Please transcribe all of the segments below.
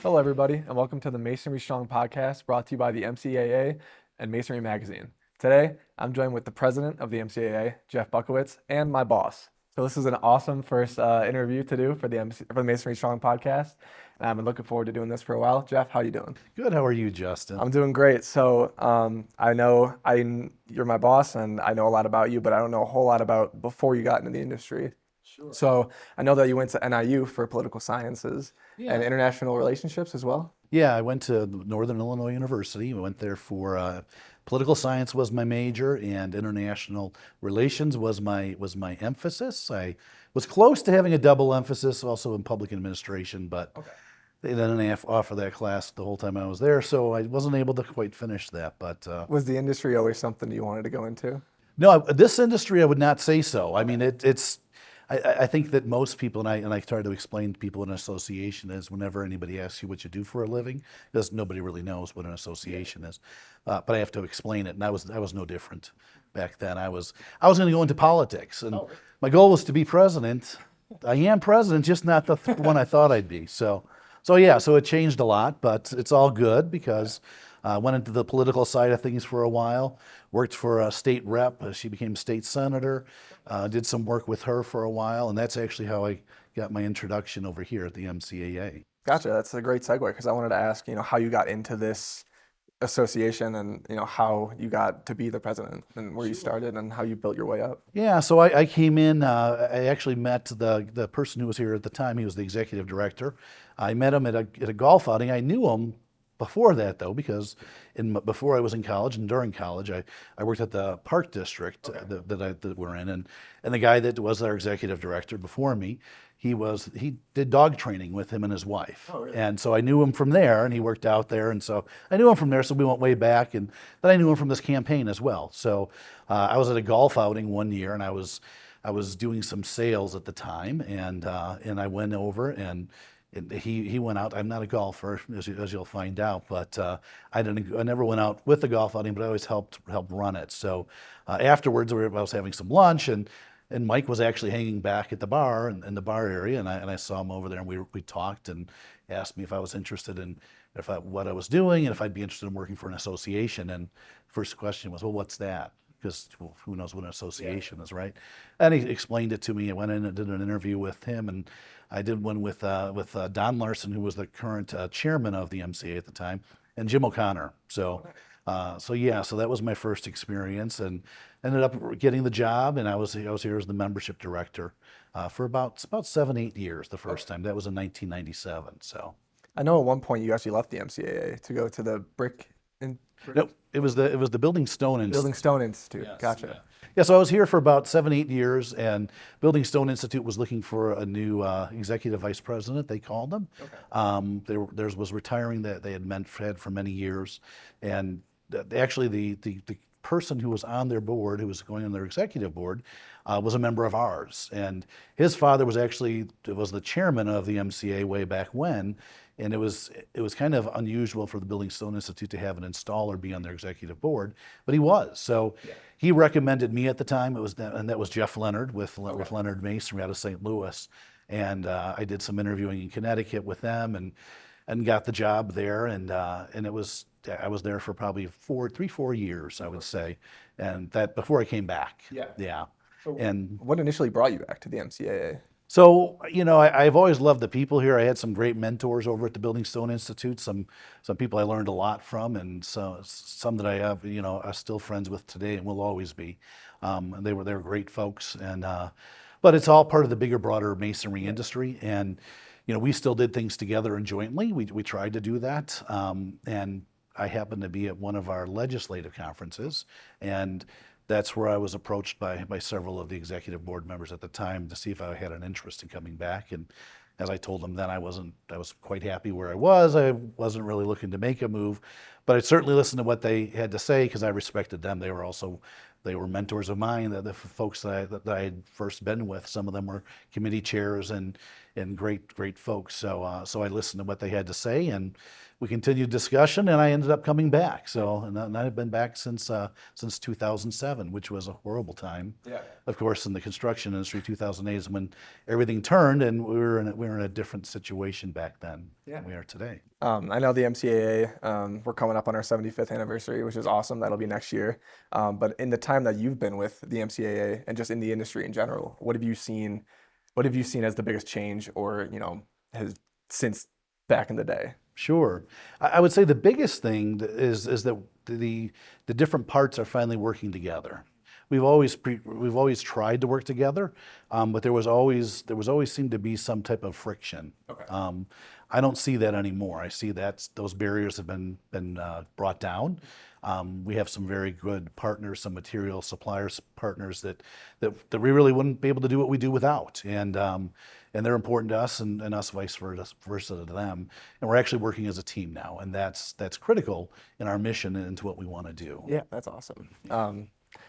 Hello, everybody, and welcome to the Masonry Strong Podcast brought to you by the MCAA and Masonry Magazine. Today, I'm joined with the president of the MCAA, Jeff Buczkiewicz, and my boss. So this is an awesome first interview to do for the Masonry Strong Podcast, and I've been looking forward to doing this for a while. Jeff, how are you doing? Good. How are you, Justin? I'm doing great. So I know you're my boss, and I know a lot about you, but I don't know a whole lot about before you got into the industry. Sure. So I know that you went to NIU for political sciences Yeah. and international relationships as well. Yeah, I went to Northern Illinois University. I went there for political science was my major, and international relations was my emphasis. I was close to having a double emphasis, also in public administration, but they didn't offer that class the whole time I was there, so I wasn't able to quite finish that. But Was the industry always something you wanted to go into? no, this industry I would not say so. I mean, it's. I think that most people, and I try to explain to people what an association is whenever anybody asks you what you do for a living, because nobody really knows what an association is. But I have to explain it, and I was no different back then. I was going to go into politics, and my goal was to be president. I am president, just not the one I thought I'd be. So it changed a lot, but it's all good because I went into the political side of things for a while, worked for a state rep. She became state senator, did some work with her for a while, and that's actually how I got my introduction over here at the MCAA. Gotcha. That's a great segue because I wanted to ask, how you got into this association and, how you got to be the president and where you started and how you built your way up. Yeah, so I came in, I actually met the person who was here at the time. He was the executive director. I met him at a golf outing. I knew him before that, though, because before I was in college and during college, I worked at the Park District that we're in, and the guy that was our executive director before me, he did dog training with him and his wife. Oh, really? And so I knew him from there, and he worked out there, and so I knew him from there, so we went way back, and then I knew him from this campaign as well. So I was at a golf outing one year, and I was doing some sales at the time, and I went over and he went out. I'm not a golfer, as you'll find out, but I never went out with the golf outing, but I always helped run it. So afterwards, I was having some lunch, and Mike was actually hanging back at the bar in the bar area, and I saw him over there, and we talked and asked me if I was interested in what I was doing and if I'd be interested in working for an association. And first question was, well, what's that? Because who knows what an association is, right? And he explained it to me. I went in and did an interview with him, and I did one with Don Larson, who was the current chairman of the MCA at the time, and Jim O'Connor. So that was my first experience, and ended up getting the job. And I was here as the membership director for about 7-8 years the first time. That was in 1997. So I know at one point you actually left the MCAA to go to the no, it was the Building Stone Institute. Building Stone Institute. Yes, Gotcha. Yeah, so I was here for about 7-8 years, and Building Stone Institute was looking for a new executive vice president, they called them. Okay. Theirs was retiring that they had for many years, and actually the person who was on their board, who was going on their executive board, was a member of ours, and his father was the chairman of the MCA way back when. And it was kind of unusual for the Building Stone Institute to have an installer be on their executive board, but he was. So he recommended me at the time. That was Jeff Leonard with Leonard Masonry out of St. Louis, and I did some interviewing in Connecticut with them and got the job there. And I was there for probably 4 years, I would say, and that before I came back. Yeah. So And what initially brought you back to the MCAA? So, I've always loved the people here. I had some great mentors over at the Building Stone Institute, some people I learned a lot from, and some that I have, are still friends with today and will always be. And they were great folks, and but it's all part of the bigger, broader masonry industry. And we still did things together and jointly. We tried to do that, and I happened to be at one of our legislative conferences, and that's where I was approached by several of the executive board members at the time to see if I had an interest in coming back. And as I told them then, I was quite happy where I was. I wasn't really looking to make a move, but I certainly listened to what they had to say because I respected them. They were mentors of mine, the folks that I had first been with. Some of them were committee chairs and great folks. So I listened to what they had to say, and we continued discussion, and I ended up coming back. And I've been back since 2007, which was a horrible time. Yeah. Of course, in the construction industry, 2008 is when everything turned, and we were in a different situation back then than we are today. I know the MCAA, we're coming up on our 75th anniversary, which is awesome. That'll be next year. But in the time that you've been with the MCAA and just in the industry in general, what have you seen? What have you seen as the biggest change, or has since back in the day? Sure. I would say the biggest thing is that the different parts are finally working together. We've always tried to work together, but there was always seemed to be some type of friction. Okay. I don't see that anymore. I see that those barriers have been brought down. We have some very good partners, some material suppliers partners that we really wouldn't be able to do what we do without, and they're important to us, and us vice versa to them. And we're actually working as a team now, and that's critical in our mission and into what we want to do. Yeah, that's awesome.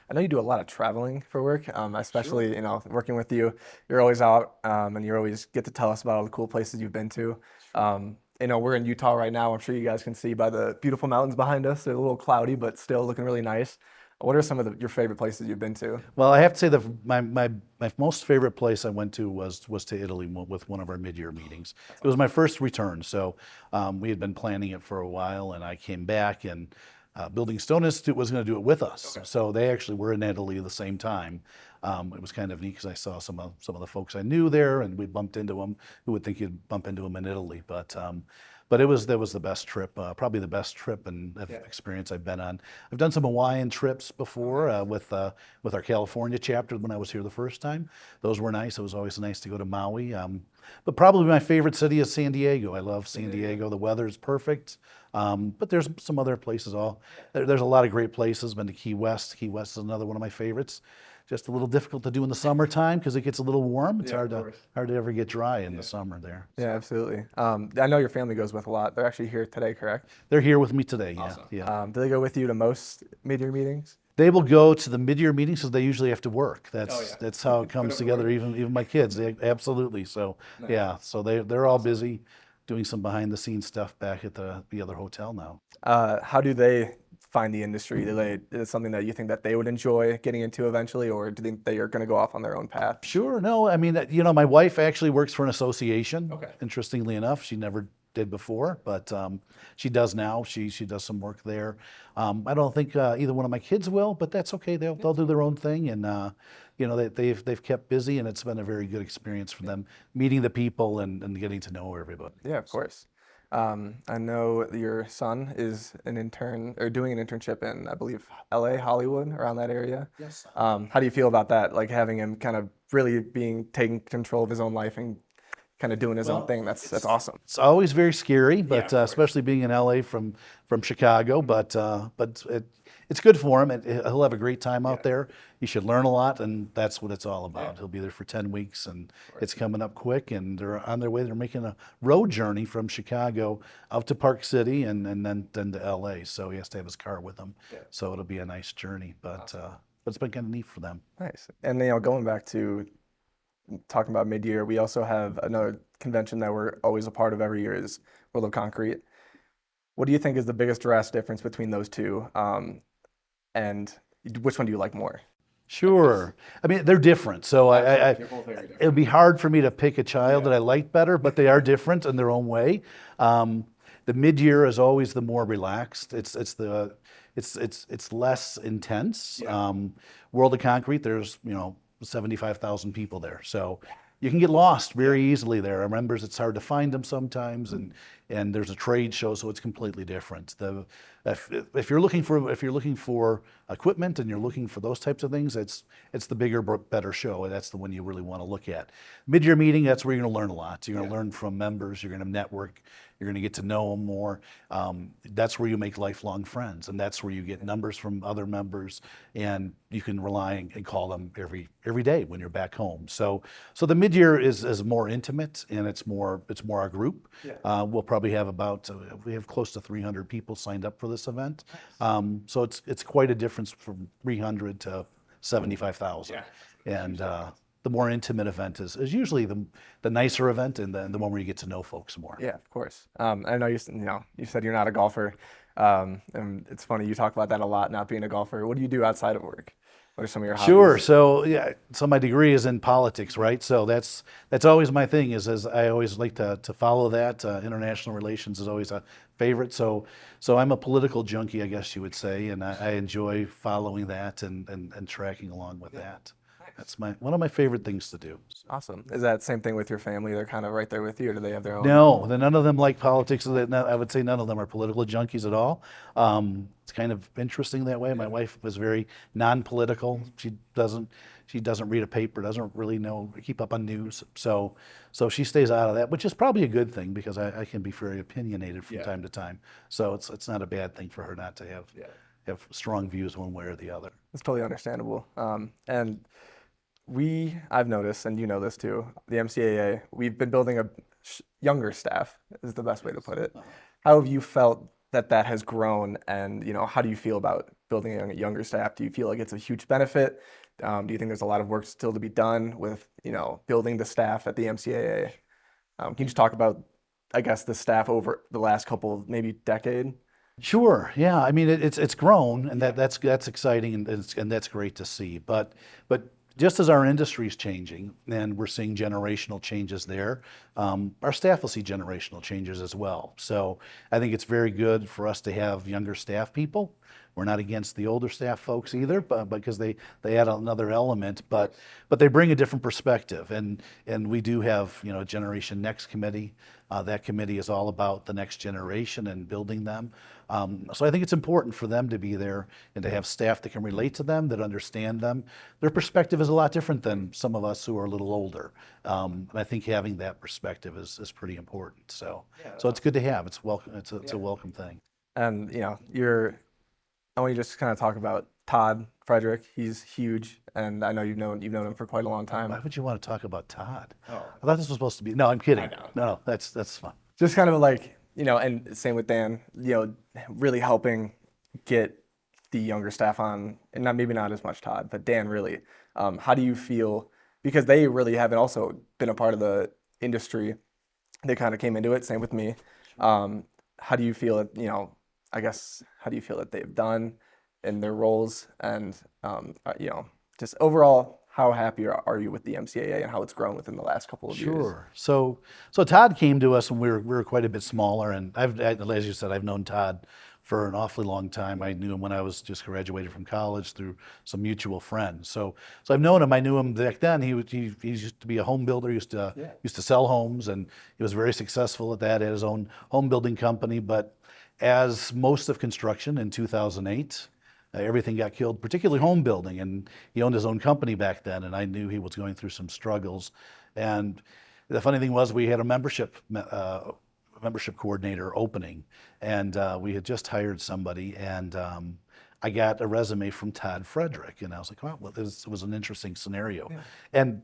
I know you do a lot of traveling for work, especially, working with you. You're always out, and you always get to tell us about all the cool places you've been to. We're in Utah right now. I'm sure you guys can see by the beautiful mountains behind us. They're a little cloudy, but still looking really nice. What are some of your favorite places you've been to? Well, I have to say that my most favorite place I went to was to Italy with one of our mid-year meetings. It was my first return, so we had been planning it for a while, and I came back, and Building Stone Institute was going to do it with us. Okay. So they actually were in Italy at the same time. It was kind of neat because I saw some of the folks I knew there, and we bumped into them. Who would think you'd bump into them in Italy? But that was the best trip, probably the best trip and experience I've been on. I've done some Hawaiian trips before with our California chapter when I was here the first time. Those were nice. It was always nice to go to Maui. But probably my favorite city is San Diego. I love San Diego. The weather is perfect. But there's some other places. There's a lot of great places. Been to Key West. Key West is another one of my favorites. Just a little difficult to do in the summertime because it gets a little warm. It's hard to ever get dry in the summer there. Yeah, absolutely. I know your family goes with a lot. They're actually here today, correct? They're here with me today. Awesome. Yeah. Do they go with you to most mid-year meetings? They will go to the mid-year meetings because they usually have to work. That's how it comes together. Even my kids, absolutely. So nice. So they're all busy doing some behind-the-scenes stuff back at the other hotel now. How do they find the industry? Is it something that you think that they would enjoy getting into eventually, or do you think they are going to go off on their own path? Sure. No, I mean, my wife actually works for an association. Okay. Interestingly enough, she never did before, but she does now. She does some work there. I don't think either one of my kids will, but that's okay. They'll do their own thing, and they've kept busy, and it's been a very good experience for them, meeting the people and getting to know everybody. Yeah, of course. I know your son is an intern or doing an internship in, I believe, LA, Hollywood, around that area. Yes. How do you feel about that? Like having him kind of really taking control of his own life and kind of doing his own thing. That's awesome. It's always very scary, but especially being in LA from Chicago. But it's good for him. He'll have a great time out there. He should learn a lot, and that's what it's all about. He'll be there for 10 weeks, and it's coming up quick. And they're on their way. They're making a road journey from Chicago out to Park City and then to LA. So he has to have his car with him. Yeah. So it'll be a nice journey. But it's been kind of neat for them. Nice. And going back to talking about mid-year, we also have another convention that we're always a part of every year is World of Concrete. What do you think is the biggest drastic difference between those two? And which one do you like more? Sure. I mean, they're different. So it would be hard for me to pick a child that I like better, but they are different in their own way. The mid-year is always the more relaxed. It's less intense. Yeah. World of Concrete, there's 75,000 people there. So you can get lost very easily there. Remember, it's hard to find them sometimes, and there's a trade show, so it's completely different. If you're looking for equipment and you're looking for those types of things, it's the bigger, better show, and that's the one you really want to look at. Mid-year meeting, that's where you're going to learn a lot. You're going to learn from members. You're going to network. You're going to get to know them more. That's where you make lifelong friends, and that's where you get numbers from other members, and you can rely and call them every day when you're back home. So the mid-year is more intimate, and it's more our group. Yeah. We'll probably have we have close to 300 people signed up for this event. So it's quite a difference from 300 to 75,000. Yeah. And the more intimate event is usually the nicer event, and the one where you get to know folks more. Yeah, of course. I know you said you're not a golfer, and it's funny you talk about that a lot, not being a golfer. What do you do outside of work? What are some of your hobbies? Sure. So yeah, so my degree is in politics, right? So that's always my thing. Is I always like to follow that. International relations is always a favorite. So I'm a political junkie, I guess you would say, and I enjoy following that and tracking along with that. That's one of my favorite things to do. Awesome. Is that same thing with your family? They're kind of right there with you, or do they have their own? No, none of them like politics. I would say none of them are political junkies at all. It's kind of interesting that way. My wife was very non-political. She doesn't read a paper, doesn't really keep up on news. So she stays out of that, which is probably a good thing because I can be very opinionated from time to time. So it's not a bad thing for her not to have strong views one way or the other. It's totally understandable. And I've noticed, and you know this too, the MCAA, we've been building a younger staff, is the best way to put it. How have you felt that has grown, and how do you feel about building a younger staff? Do you feel like it's a huge benefit? Do you think there's a lot of work still to be done with building the staff at the MCAA? Can you just talk about, I guess, the staff over the last couple, maybe decade? Sure. Yeah. I mean, it's grown, and that's exciting, and that's great to see. But just as our industry is changing and we're seeing generational changes there, our staff will see generational changes as well. So I think it's very good for us to have younger staff people. We're not against the older staff folks either, but because they add another element, but they bring a different perspective. And we do have a Generation Next committee. That committee is all about the next generation and building them. So I think it's important for them to be there and to have staff that can relate to them, that understand them. Their perspective is a lot different than some of us who are a little older. And I think having that perspective is pretty important. So it's good to have. It's welcome. It's a welcome thing. And I want you to just kind of talk about Todd Frederick. He's huge, and I know you've known him for quite a long time. Why would you want to talk about Todd? Oh. I thought this was supposed to be. No, I'm kidding. No, that's fun. Just kind of like and same with Dan. Really helping get the younger staff on, and maybe not as much Todd, but Dan really. How do you feel? Because they really haven't also been a part of the industry. They kind of came into it. Same with me. How do you feel that I guess, how do you feel that they've done in their roles, and just overall, how happy are you with the MCAA and how it's grown within the last couple of years? Sure. So Todd came to us when we were quite a bit smaller, and as you said, I've known Todd for an awfully long time. I knew him when I was just graduated from college through some mutual friends. So I've known him. I knew him back then. He used to be a home builder. Used to sell homes, and he was very successful at that. He had his own home building company, but as most of construction in 2008, everything got killed, particularly home building, and he owned his own company back then, and I knew he was going through some struggles. And the funny thing was, we had a membership coordinator opening, and we had just hired somebody, and I got a resume from Todd Frederick, and I was like, wow, well, this was an interesting scenario. Yeah. And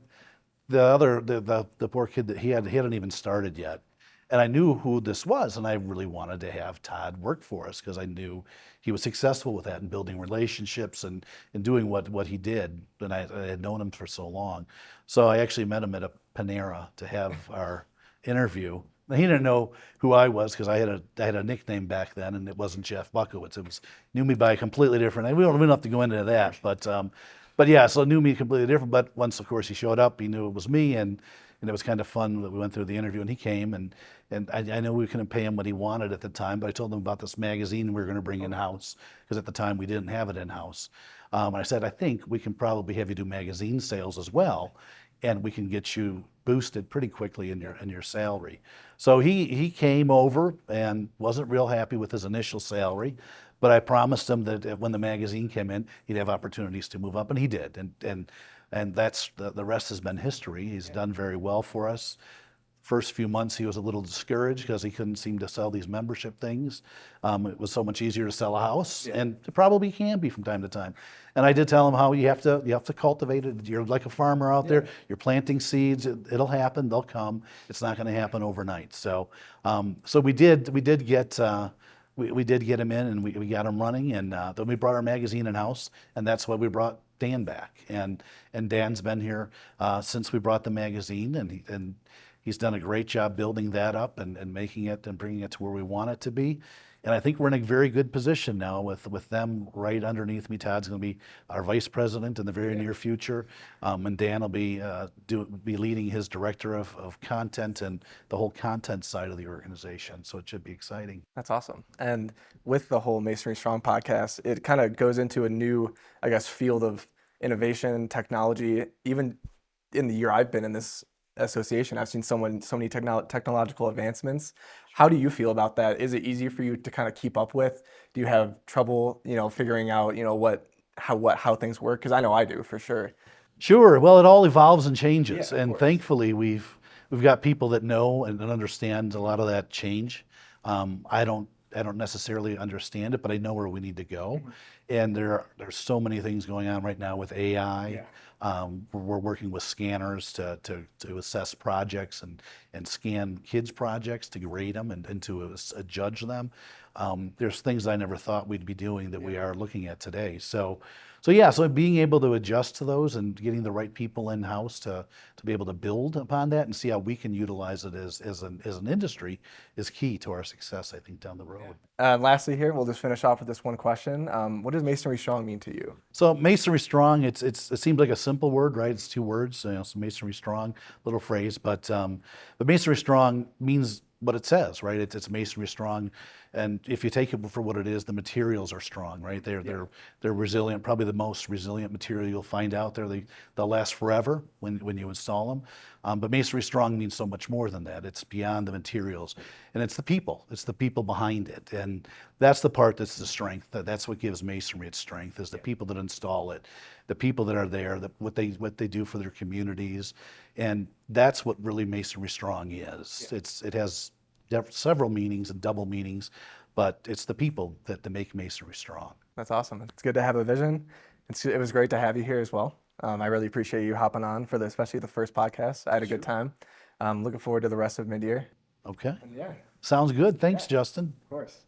the poor kid, that he hadn't even started yet. And I knew who this was, and I really wanted to have Todd work for us because I knew he was successful with that and building relationships and doing what he did. And I had known him for so long. So I actually met him at a Panera to have our interview. Now, he didn't know who I was because I had a nickname back then, and it wasn't Jeff Buczkiewicz. Knew me by a completely different. We don't have to go into that, but yeah, so knew me completely different. But once, of course, he showed up, he knew it was me, and it was kind of fun that we went through the interview, and he came, and I know we couldn't pay him what he wanted at the time, but I told him about this magazine we were going to bring in-house, because at the time we didn't have it in-house. And I said, I think we can probably have you do magazine sales as well, and we can get you boosted pretty quickly in your salary. So he came over and wasn't real happy with his initial salary, but I promised him that when the magazine came in, he'd have opportunities to move up, and he did. And that's the rest has been history. He's done very well for us. First few months, he was a little discouraged because he couldn't seem to sell these membership things. It was so much easier to sell a house, and it probably can be from time to time. And I did tell him how you have to cultivate it. You're like a farmer out there. You're planting seeds. It'll happen. They'll come. It's not going to happen overnight. So we did get. We did get him in, and we got him running, and then we brought our magazine in-house, and that's why we brought Dan back. And Dan's been here since we brought the magazine, and he's done a great job building that up and making it and bringing it to where we want it to be. And I think we're in a very good position now with them right underneath me. Todd's going to be our vice president in the very near future, and Dan will be leading his director of content and the whole content side of the organization. So it should be exciting. That's awesome. And with the whole Masonry Strong podcast, it kind of goes into a new, I guess, field of innovation, technology. Even in the year I've been in this association, I've seen so many technological advancements. How do you feel about that? Is it easy for you to kind of keep up with? Do you have trouble, figuring out, how things work? Because I know I do for sure. Sure. Well, it all evolves and changes, Yeah, of and course. thankfully we've got people that know and understand a lot of that change. I don't necessarily understand it, but I know where we need to go. And there's so many things going on right now with AI. Yeah. We're working with scanners to assess projects and scan kids' projects to grade them and to judge them. There's things I never thought we'd be doing that we are looking at today. So being able to adjust to those and getting the right people in-house to be able to build upon that and see how we can utilize it as an industry is key to our success, I think, down the road. Lastly here, we'll just finish off with this one question. What does Masonry Strong mean to you? So Masonry Strong, it seems like a simple word, right? It's two words, so Masonry Strong, little phrase, but Masonry Strong means what it says, right? It's Masonry Strong, and if you take it for what it is, the materials are strong, right? They're resilient, probably the most resilient material you'll find out there. They'll last forever when you install them. But Masonry Strong means so much more than that. It's beyond the materials, and it's the people. It's the people behind it, and that's the part that's the strength. That's what gives Masonry its strength, is the people that install it, the people that are there, what they do for their communities, and that's what really Masonry Strong is. It has several meanings and double meanings, but it's the people that make Masonry strong. That's awesome. It's good to have a vision. It was great to have you here as well. I really appreciate you hopping on for especially the first podcast. I had a good time. Looking forward to the rest of mid-year. Okay. Yeah, Sounds good. Thanks, Justin. of course.